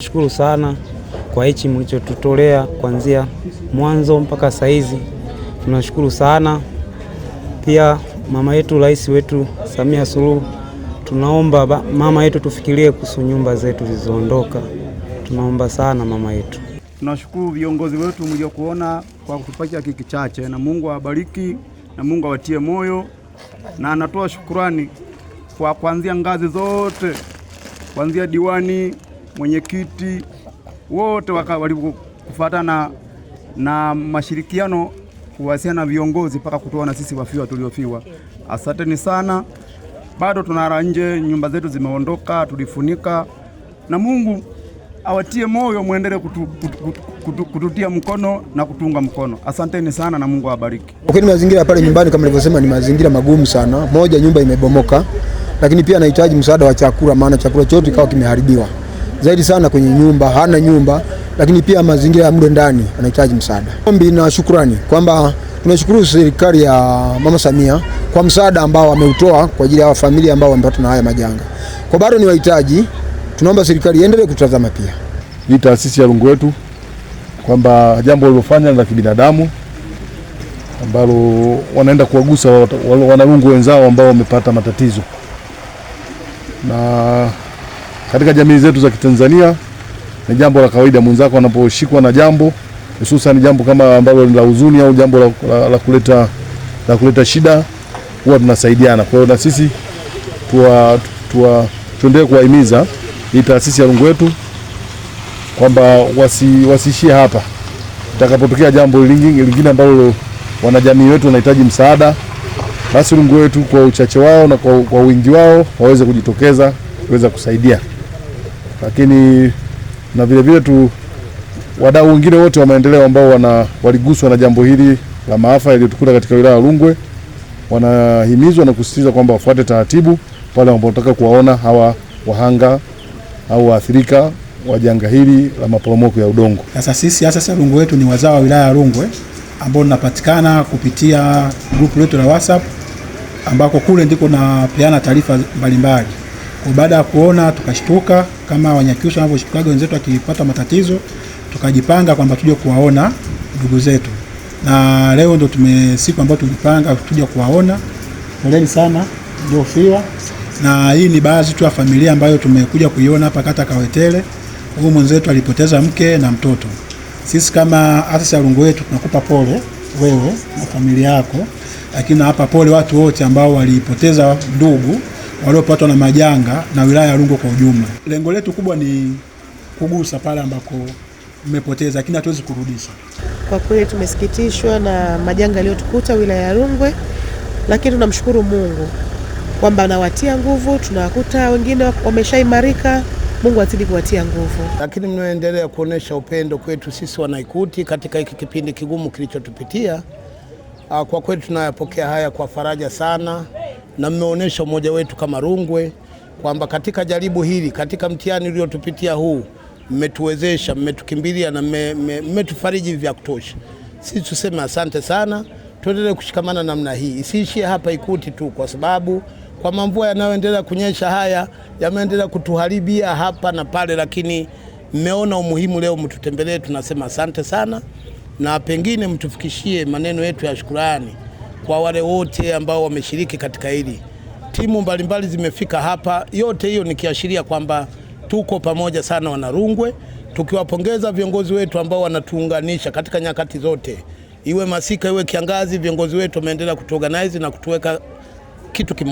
Shukuru sana kwa hichi mlichotutolea kuanzia mwanzo mpaka saizi. Tunashukuru sana. Pia mama yetu, rais wetu Samia Suluhu, tunaomba mama yetu tufikirie kuhusu nyumba zetu zilizoondoka. Tunaomba sana mama yetu. Tunashukuru viongozi wetu mliokuona kwa kutupatia hiki chache, na Mungu awabariki na Mungu awatie moyo, na anatoa shukrani kwa kuanzia ngazi zote, kuanzia diwani, mwenyekiti, wote walikufuatana na mashirikiano kuwasiliana na viongozi mpaka kutoa sisi wafiwa tuliofiwa. Asanteni sana. Bado tunara nje, nyumba zetu zimeondoka, tulifunika, na Mungu awatie moyo, muendelee kututia mkono na kutunga mkono. Asanteni sana na Mungu awabariki. Kwa mazingira pale nyumbani kama nilivyosema ni mazingira magumu sana. Moja, nyumba imebomoka, lakini pia anahitaji msaada wa chakula, maana chakula chote kikawa kimeharibiwa. Zaidi sana kwenye nyumba, hana nyumba, lakini pia mazingira ya mle ndani anahitaji msaada. Ombi na shukrani kwamba tunashukuru serikali ya Mama Samia kwa msaada ambao ameutoa kwa ajili ya familia ambao wamepata na haya majanga. Kwa bado ni wahitaji, tunaomba serikali iendelee kutazama pia. Hii taasisi ya Rungwe wetu kwamba jambo walilofanya la kibinadamu ambalo wanaenda kuwagusa wanarungwe wenzao ambao wamepata matatizo. Na katika jamii zetu za Kitanzania ni jambo la kawaida mwenzako anaposhikwa na jambo, hususan jambo kama ambalo ni la huzuni au jambo la kuleta shida, huwa tunasaidiana. Kwa hiyo na sisi tuendelee kuwahimiza hii taasisi ya Rungwe wetu kwamba wasiishie hapa. Itakapotokea jambo lingine ambalo wanajamii wetu wanahitaji msaada, basi Rungwe wetu kwa uchache wao na kwa wingi wao waweze kujitokeza kuweza kusaidia. Lakini na vile vile wadau wengine wote wa maendeleo ambao waliguswa na jambo hili la maafa yaliyotukuta katika wilaya ya Rungwe, wanahimizwa na kusisitiza kwamba wafuate taratibu pale wanapotaka kuwaona hawa wahanga au waathirika wa janga hili la maporomoko ya udongo. Sasa sisi asasi ya Rungwe wetu ni wazao wa wilaya ya Rungwe ambao tunapatikana kupitia grupu letu la WhatsApp, ambako kule ndiko napeana taarifa mbalimbali. Kwa baada ya kuona tukashtuka kama Wanyakyusa wanavyoshtukaga wenzetu akipata matatizo, tukajipanga kwamba tuje kuwaona ndugu zetu. Na leo ndo siku ambayo tulipanga tuje kuwaona. Poleni sana ndio fiwa. Na hii ni baadhi tu ya familia ambayo tumekuja kuiona hapa kata Kawetele. Huyu mwenzetu alipoteza mke na mtoto. Sisi kama asasi ya Rungwe wetu tunakupa pole wewe na familia yako, lakini hapa pole watu wote ambao walipoteza ndugu waliopatwa na majanga na wilaya ya Rungwe kwa ujumla. Lengo letu kubwa ni kugusa pale ambako mmepoteza, lakini hatuwezi kurudisha. Kwa kweli tumesikitishwa na majanga yaliyotukuta wilaya ya Rungwe, lakini tunamshukuru Mungu kwamba anawatia nguvu. Tunawakuta wengine wameshaimarika, Mungu azidi kuwatia nguvu. Lakini mnaendelea kuonesha upendo kwetu sisi Wanaikuti katika hiki kipindi kigumu kilichotupitia. Kwa kweli tunayapokea haya kwa faraja sana, na mmeonesha umoja wetu kama Rungwe kwamba katika jaribu hili, katika mtihani uliotupitia huu, mmetuwezesha, mmetukimbilia na mmetufariji vya kutosha. Sisi tuseme asante sana. Tuendelee kushikamana namna hii. Isiishie hapa Ikuti tu, kwa sababu kwa mvua yanayoendelea kunyesha haya yameendelea kutuharibia hapa na pale, lakini mmeona umuhimu leo mtutembelee. Tunasema asante sana, na pengine mtufikishie maneno yetu ya shukrani kwa wale wote ambao wameshiriki katika hili. Timu mbalimbali zimefika hapa, yote hiyo nikiashiria kwamba tuko pamoja sana Wanarungwe, tukiwapongeza viongozi wetu ambao wanatuunganisha katika nyakati zote. Iwe masika iwe kiangazi, viongozi wetu wameendelea kutuorganize na kutuweka kitu kimoja.